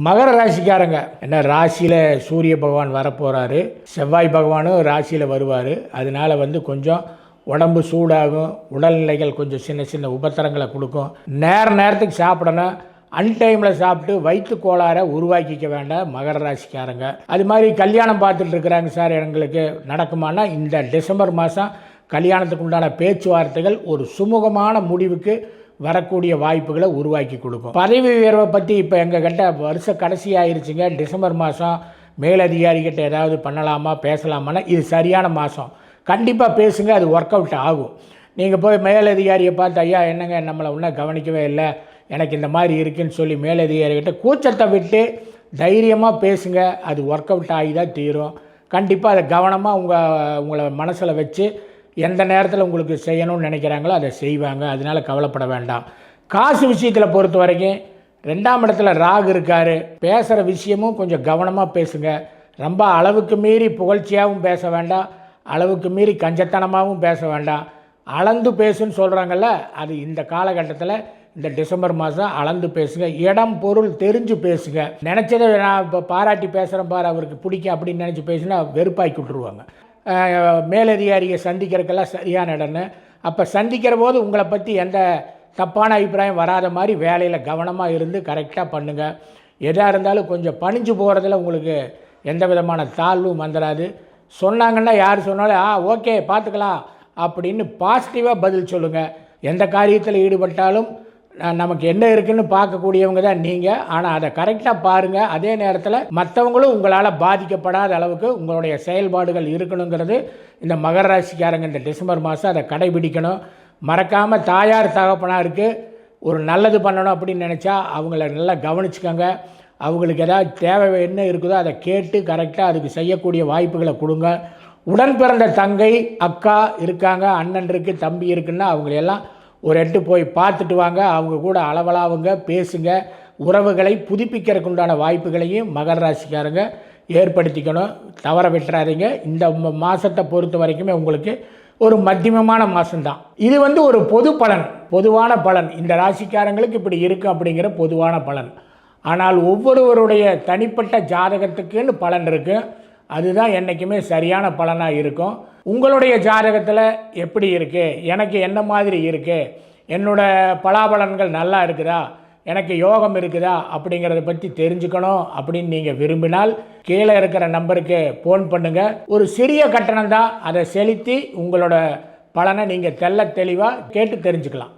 மகர ராசிக்காரங்க என்ன ராசியில் சூரிய பகவான் வரப்போகிறாரு, செவ்வாய் பகவானும் ராசியில் வருவார். அதனால் கொஞ்சம் உடம்பு சூடாகும், உடல்நிலைகள் கொஞ்சம் சின்ன சின்ன உபத்திரங்களை கொடுக்கும். நேரத்துக்கு சாப்பிடணும், அன்டைமில் சாப்பிட்டு வயிற்று கோளாறை உருவாக்கிக்க வேண்டாம் மகர ராசிக்காரங்க. அது மாதிரி கல்யாணம் பார்த்துட்டு இருக்கிறாங்க சார், எங்களுக்கு நடக்குமானா இந்த டிசம்பர் மாதம் கல்யாணத்துக்கு உண்டான பேச்சுவார்த்தைகள் ஒரு சுமூகமான முடிவுக்கு வரக்கூடிய வாய்ப்புகளை உருவாக்கி கொடுக்கும். பதவி உயர்வை பற்றி இப்போ எங்கள் கிட்ட வருஷ கடைசி ஆயிடுச்சுங்க. டிசம்பர் மாதம் மேலதிகாரிகிட்ட ஏதாவது பண்ணலாமா பேசலாமான்னா இது சரியான மாதம். கண்டிப்பாக பேசுங்க, அது ஒர்க் அவுட் ஆகும். நீங்கள் போய் மேலதிகாரியை பார்த்து ஐயா என்னங்க நம்மளை ஒன்றும் கவனிக்கவே இல்லை, எனக்கு இந்த மாதிரி இருக்குன்னு சொல்லி மேலதிகாரிகிட்ட கூச்சத்தை விட்டு தைரியமாக பேசுங்க, அது ஒர்க் அவுட் ஆகி தான் தீரும். கண்டிப்பாக அதை கவனமாக உங்களை மனசில் வச்சு எந்த நேரத்தில் உங்களுக்கு செய்யணும்னு நினைக்கிறாங்களோ அதை செய்வாங்க. அதனால் கவலைப்பட வேண்டாம். காசு விஷயத்தில் பொறுத்த வரைக்கும் 2ஆம் இடத்துல ராகு இருக்கார். பேசுகிற விஷயமும் கொஞ்சம் கவனமாக பேசுங்க. ரொம்ப அளவுக்கு மீறி புகழ்ச்சியாகவும் பேச வேண்டாம், அளவுக்கு மீறி கஞ்சத்தனமாகவும் பேச வேண்டாம். அளந்து பேசுன்னு சொல்கிறாங்கல்ல, அது இந்த காலகட்டத்தில் இந்த டிசம்பர் மாதம் அளந்து பேசுங்க. இடம் பொருள் தெரிஞ்சு பேசுங்க. நினச்சதை நான் இப்போ பாராட்டி பேசுகிறேன் பாரு, அவருக்கு பிடிக்கும் அப்படின்னு நினச்சி பேசுனா வெறுப்பாக்கி விட்டுருவாங்க. மேலதிகாரியை சந்திக்கிறதுக்கெல்லாம் சரியான இடம்னு. அப்போ சந்திக்கிற போது உங்களை பற்றி எந்த தப்பான அபிப்பிராயம் வராத மாதிரி வேலையில் கவனமாக இருந்து கரெக்டாக பண்ணுங்கள். எதாக இருந்தாலும் கொஞ்சம் பணிஞ்சு போகிறதுல உங்களுக்கு எந்த விதமான தாழ்வும் வந்துடாது. சொன்னாங்கன்னா யார் சொன்னாலும் ஓகே பார்த்துக்கலாம் அப்படின்னு பாசிட்டிவாக பதில் சொல்லுங்கள். எந்த காரியத்தில் ஈடுபட்டாலும் நமக்கு என்ன இருக்குன்னு பார்க்கக்கூடியவங்க தான் நீங்கள். ஆனால் அதை கரெக்டாக பாருங்கள். அதே நேரத்தில் மற்றவங்களும் உங்களால் பாதிக்கப்படாத அளவுக்கு உங்களுடைய செயல்பாடுகள் இருக்கணுங்கிறது இந்த மகர ராசிக்காரங்க இந்த டிசம்பர் மாதம் அதை கடைபிடிக்கணும். மறக்காமல் தாயார் தகப்பனாருக்கு ஒரு நல்லது பண்ணணும் அப்படின்னு நினச்சா அவங்கள நல்லா கவனிச்சுக்கோங்க. அவங்களுக்கு ஏதாவது தேவை என்ன இருக்குதோ அதை கேட்டு கரெக்டாக அதுக்கு செய்யக்கூடிய வாய்ப்புகளை கொடுங்க. உடன் பிறந்த தங்கை அக்கா இருக்காங்க, அண்ணன் இருக்குது, தம்பி இருக்குன்னா அவங்களெல்லாம் ஒரு எட்டு போய் பார்த்துட்டு வாங்க. அவங்க கூட அளவலாவுங்க, பேசுங்க. உறவுகளை புதுப்பிக்கிறதுக்கு உண்டான வாய்ப்புகளையும் மகர ராசிக்காரங்க ஏற்படுத்திக்கணும். தவற விட்டுறாதீங்க. இந்த மாதத்தை பொறுத்த வரைக்குமே உங்களுக்கு ஒரு மத்தியமமான மாதம்தான். இது ஒரு பொது பலன், பொதுவான பலன். இந்த ராசிக்காரங்களுக்கு இப்படி இருக்கும் அப்படிங்கிற பொதுவான பலன். ஆனால் ஒவ்வொருவருடைய தனிப்பட்ட ஜாதகத்துக்குன்னு பலன் இருக்குது. அதுதான் என்றைக்குமே சரியான பலனாக இருக்கும். உங்களுடைய ஜாதகத்தில் எப்படி இருக்குது, எனக்கு என்ன மாதிரி இருக்குது, என்னோடய பலாபலன்கள் நல்லா இருக்குதா, எனக்கு யோகம் இருக்குதா அப்படிங்கிறத பற்றி தெரிஞ்சுக்கணும் அப்படின்னு நீங்கள் விரும்பினால் கீழே இருக்கிற நம்பருக்கு ஃபோன் பண்ணுங்கள். ஒரு சிறிய கட்டணம் தான், அதை செலுத்தி உங்களோட பலனை நீங்கள் தெளிவாக கேட்டு தெரிஞ்சுக்கலாம்.